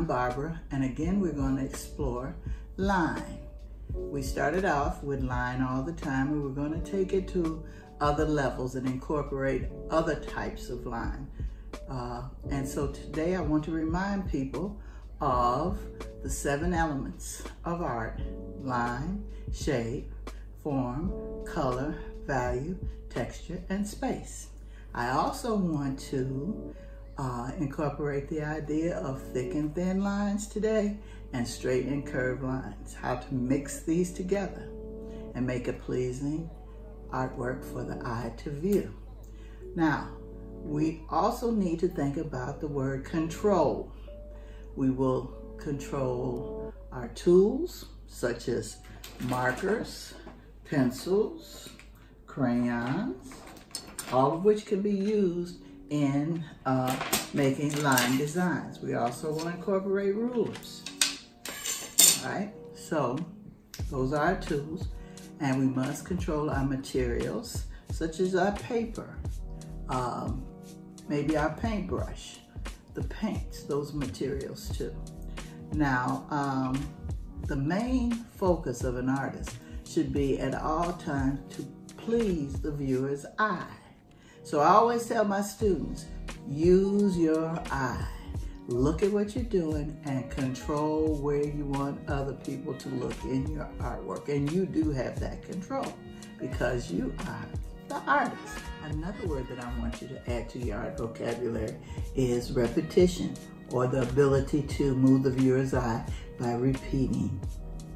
Barbara, and again we're going to explore line. We started off with line all the time, and we're going to take it to other levels and incorporate other types of line. And so today I want to remind people of the 7 elements of art: line, shape, form, color, value, texture, and space. I also want to incorporate the idea of thick and thin lines today, and straight and curved lines, how to mix these together and make a pleasing artwork for the eye to view. Now, we also need to think about the word control. We will control our tools, such as markers, pencils, crayons, all of which can be used in making line designs. We also will incorporate rulers. All right, so those are our tools, and we must control our materials, such as our paper, maybe our paintbrush, the paints, those materials too. Now, the main focus of an artist should be at all times to please the viewer's eye. So I always tell my students, use your eye. Look at what you're doing and control where you want other people to look in your artwork. And you do have that control because you are the artist. Another word that I want you to add to your art vocabulary is repetition, or the ability to move the viewer's eye by repeating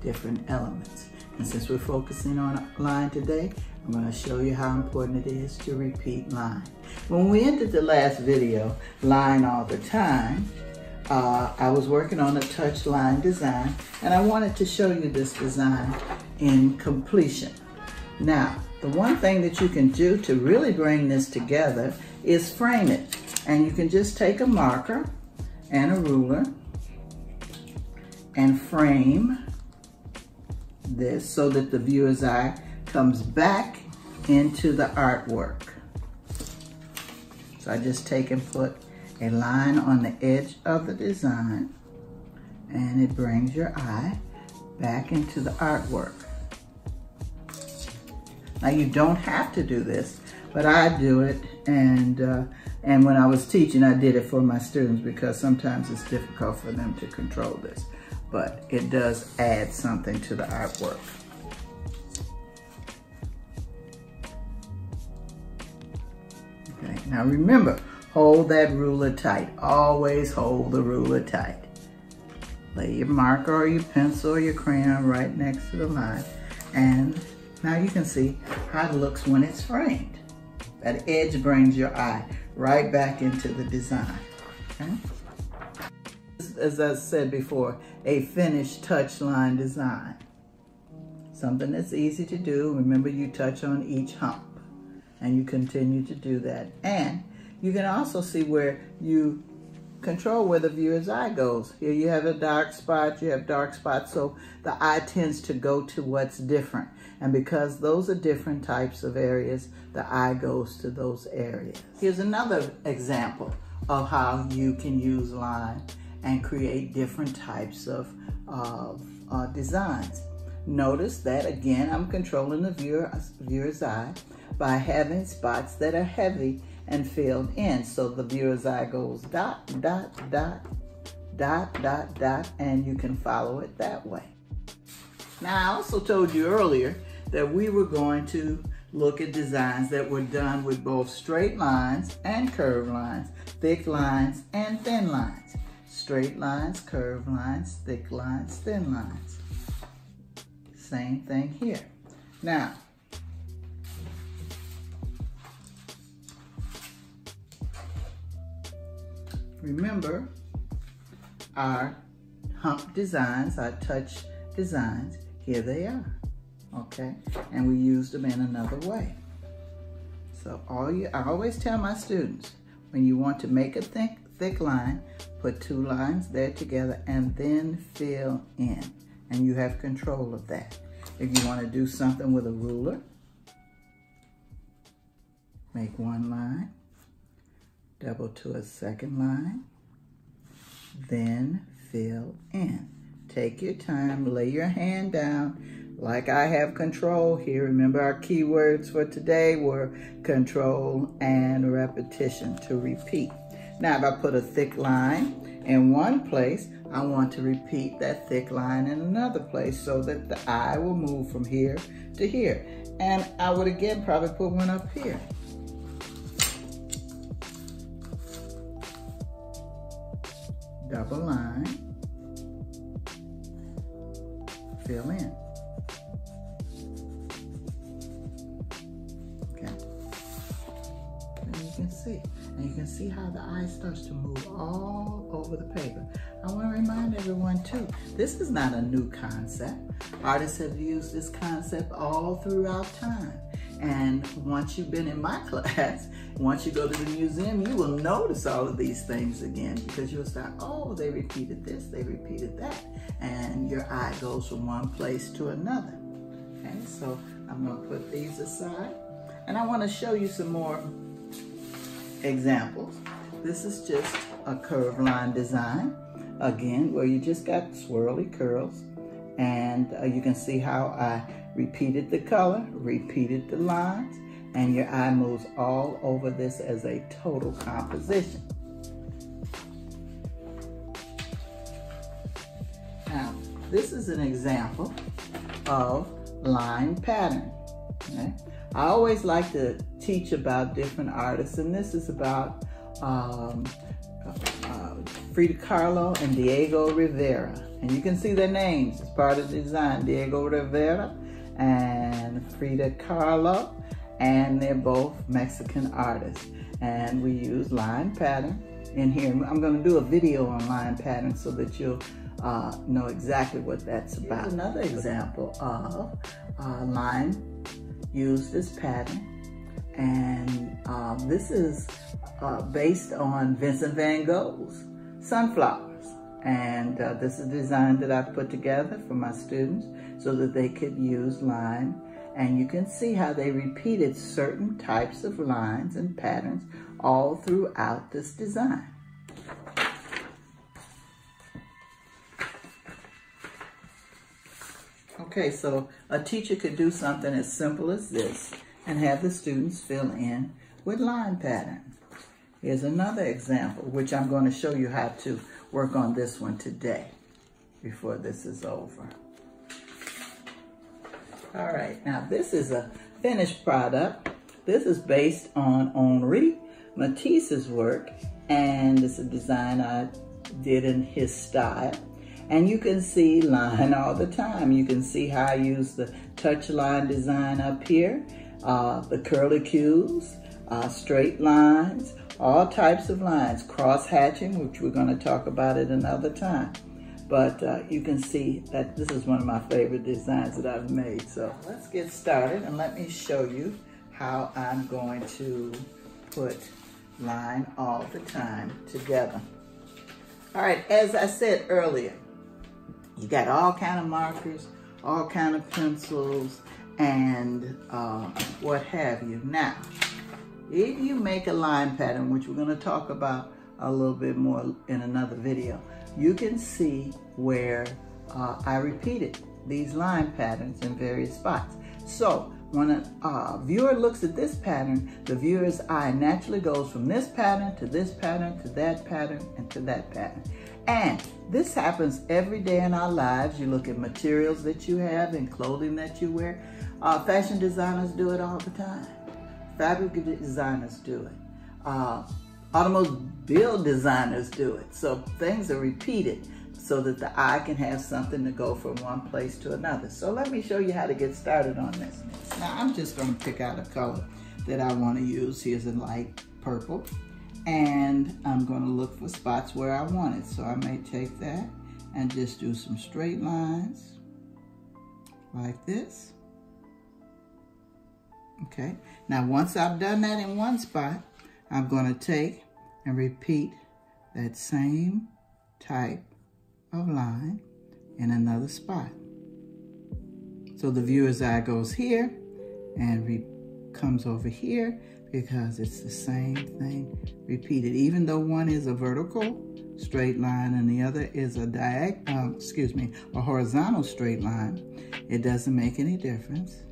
different elements. And since we're focusing on line today, I'm going to show you how important it is to repeat line. When we ended the last video, line all the time, I was working on a touch line design, and I wanted to show you this design in completion. Now, the one thing that you can do to really bring this together is frame it. And you can just take a marker and a ruler and frame this so that the viewer's eye comes back into the artwork. So I just take and put a line on the edge of the design, and it brings your eye back into the artwork. Now, you don't have to do this, but I do it, and when I was teaching, I did it for my students because sometimes it's difficult for them to control this, but it does add something to the artwork. Okay, now remember, hold that ruler tight. Always hold the ruler tight. Lay your marker or your pencil or your crayon right next to the line, and now you can see how it looks when it's framed. That edge brings your eye right back into the design. Okay? As I said before, a finished touch line design. Something that's easy to do. Remember, you touch on each hump, and you continue to do that. And you can also see where you control where the viewer's eye goes. Here you have a dark spot, you have dark spots, so the eye tends to go to what's different. And because those are different types of areas, the eye goes to those areas. Here's another example of how you can use line and create different types of designs. Notice that, again, I'm controlling the viewer's eye by having spots that are heavy and filled in. So the viewer's eye goes dot, dot, dot, dot, dot, dot, and you can follow it that way. Now, I also told you earlier that we were going to look at designs that were done with both straight lines and curved lines, thick lines and thin lines. Straight lines, curved lines, thick lines, thin lines. Same thing here. Now, remember our hump designs, our touch designs, here they are, okay? And we used them in another way. So I always tell my students, when you want to make a thick line, put 2 lines there together and then fill in. And you have control of that. If you want to do something with a ruler, make 1 line, double to a second line, then fill in. Take your time, lay your hand down. Like I have control here. Remember our keywords for today were control and repetition, to repeat. Now if I put a thick line in one place, I want to repeat that thick line in another place so that the eye will move from here to here. And I would again probably put one up here. Double line, fill in. Okay. And you can see. And you can see how the eye starts to move all over the paper. I want to remind everyone too, this is not a new concept. Artists have used this concept all throughout time. And once you've been in my class, once you go to the museum, you will notice all of these things again because you'll start, oh, they repeated this, they repeated that. And your eye goes from one place to another. Okay, so I'm gonna put these aside. And I wanna show you some more examples. This is just a curved line design, again, where you just got swirly curls. And you can see how I repeated the color, repeated the lines, and your eye moves all over this as a total composition. Now, this is an example of line pattern. Okay? I always like to teach about different artists, and this is about Frida Kahlo and Diego Rivera. And you can see their names as part of the design, Diego Rivera and Frida Kahlo, and they're both Mexican artists. And we use line pattern in here. I'm going to do a video on line pattern so that you'll know exactly what that's about. Here's another example of line used as pattern. And this is based on Vincent Van Gogh's Sunflowers. And this is a design that I've put together for my students so that they could use line. And you can see how they repeated certain types of lines and patterns all throughout this design. Okay, so a teacher could do something as simple as this and have the students fill in with line pattern. Here's another example, which I'm going to show you how to work on this one today before this is over. All right, now this is a finished product. This is based on Henri Matisse's work, and it's a design I did in his style. And you can see line all the time. You can see how I use the touch line design up here, the curlicues, straight lines, all types of lines, cross hatching, which we're going to talk about at another time. But you can see that this is one of my favorite designs that I've made. So let's get started and let me show you how I'm going to put line all the time together. All right, as I said earlier, you got all kind of markers, all kind of pencils, and what have you. Now, if you make a line pattern, which we're going to talk about a little bit more in another video, you can see where I repeated these line patterns in various spots. So when a viewer looks at this pattern, the viewer's eye naturally goes from this pattern to this pattern to that pattern and to that pattern. And this happens every day in our lives. You look at materials that you have and clothing that you wear. Fashion designers do it all the time. Fabric designers do it. Automobile designers do it. So things are repeated so that the eye can have something to go from one place to another. So let me show you how to get started on this. Now I'm just going to pick out a color that I want to use. Here's a light purple. And I'm going to look for spots where I want it. So I may take that and just do some straight lines like this. Okay, now once I've done that in one spot, I'm going to take and repeat that same type of line in another spot. So the viewer's eye goes here and comes over here, because it's the same thing repeated. Even though one is a vertical straight line and the other is a a horizontal straight line, it doesn't make any difference.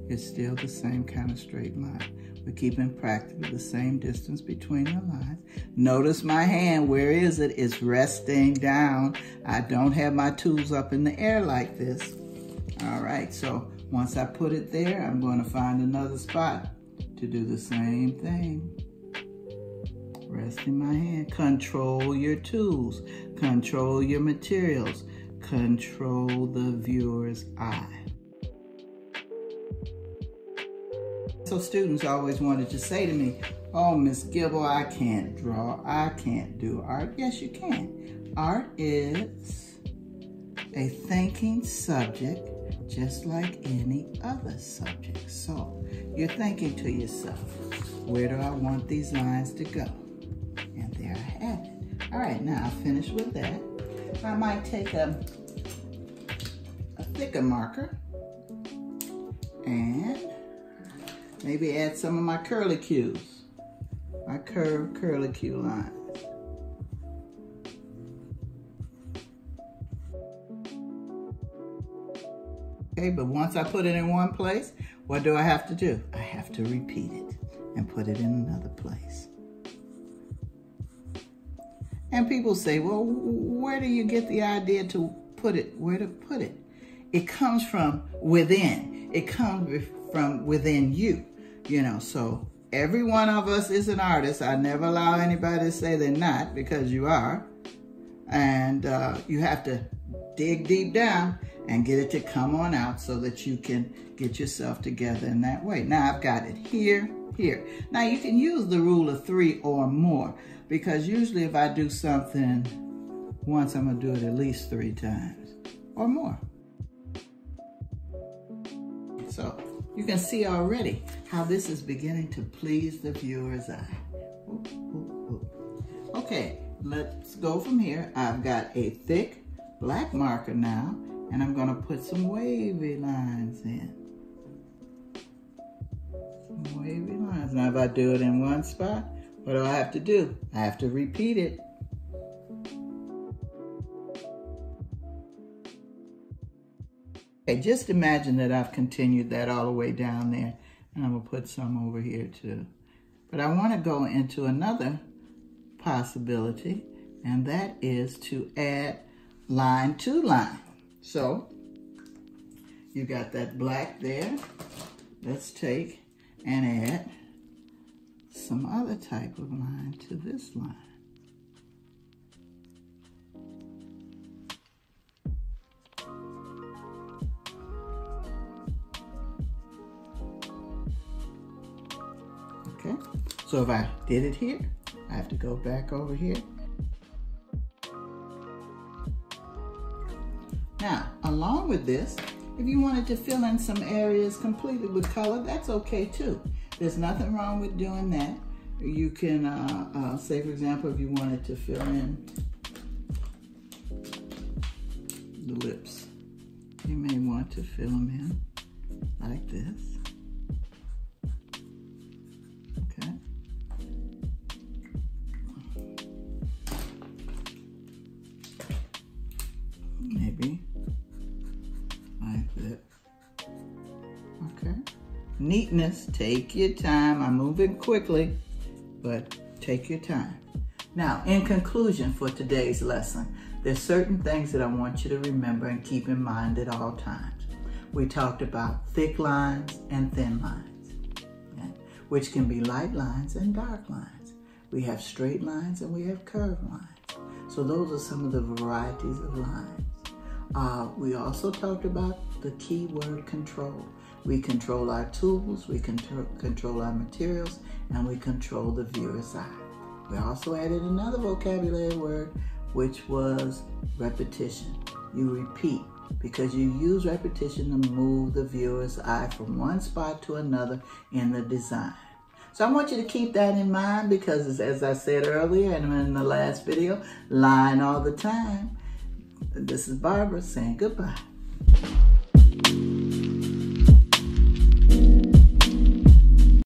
It's still the same kind of straight line. We're keeping practically the same distance between the lines. Notice my hand, where is it? It's resting down. I don't have my tools up in the air like this. All right, so once I put it there, I'm going to find another spot to do the same thing. Resting my hand. Control your tools. Control your materials. Control the viewer's eye. So students always wanted to say to me, oh, Miss Gibble, I can't draw. I can't do art. Yes, you can. Art is a thinking subject just like any other subject. So you're thinking to yourself, where do I want these lines to go? And there I have it. All right, now I'll finish with that. I might take a thicker marker and maybe add some of my curlicues, my curved curlicue lines. Okay, but once I put it in one place, what do I have to do? I have to repeat it and put it in another place. And people say, well, where do you get the idea to put it, where to put it? It comes from within. It comes from within you, you know. So every one of us is an artist. I never allow anybody to say they're not, because you are. And you have to dig deep down and get it to come on out so that you can get yourself together in that way. Now I've got it here, here. Now you can use the rule of 3 or more, because usually if I do something once, I'm gonna do it at least 3 times or more. So you can see already how this is beginning to please the viewer's eye. Ooh, ooh, ooh. Okay, let's go from here. I've got a thick black marker now, and I'm gonna put some wavy lines in. Some wavy lines. Now if I do it in one spot, what do I have to do? I have to repeat it. Okay, just imagine that I've continued that all the way down there, and I'm gonna put some over here too. But I wanna go into another possibility, and that is to add line to line. So you got that black there. Let's take and add some other type of line to this line. Okay, so if I did it here, I have to go back over here. Now, along with this, if you wanted to fill in some areas completely with color, that's okay too. There's nothing wrong with doing that. You can, say for example, if you wanted to fill in the lips, you may want to fill them in like this. Okay. Maybe like that. Okay. Neatness, take your time. I'm moving quickly, but take your time. Now, in conclusion for today's lesson, there's certain things that I want you to remember and keep in mind at all times. We talked about thick lines and thin lines, okay, which can be light lines and dark lines. We have straight lines and we have curved lines. So those are some of the varieties of lines. We also talked about the key word control. We control our tools, we control our materials, and we control the viewer's eye. We also added another vocabulary word, which was repetition. You repeat because you use repetition to move the viewer's eye from one spot to another in the design. So I want you to keep that in mind, because as I said earlier and in the last video, line all the time. This is Barbara saying goodbye.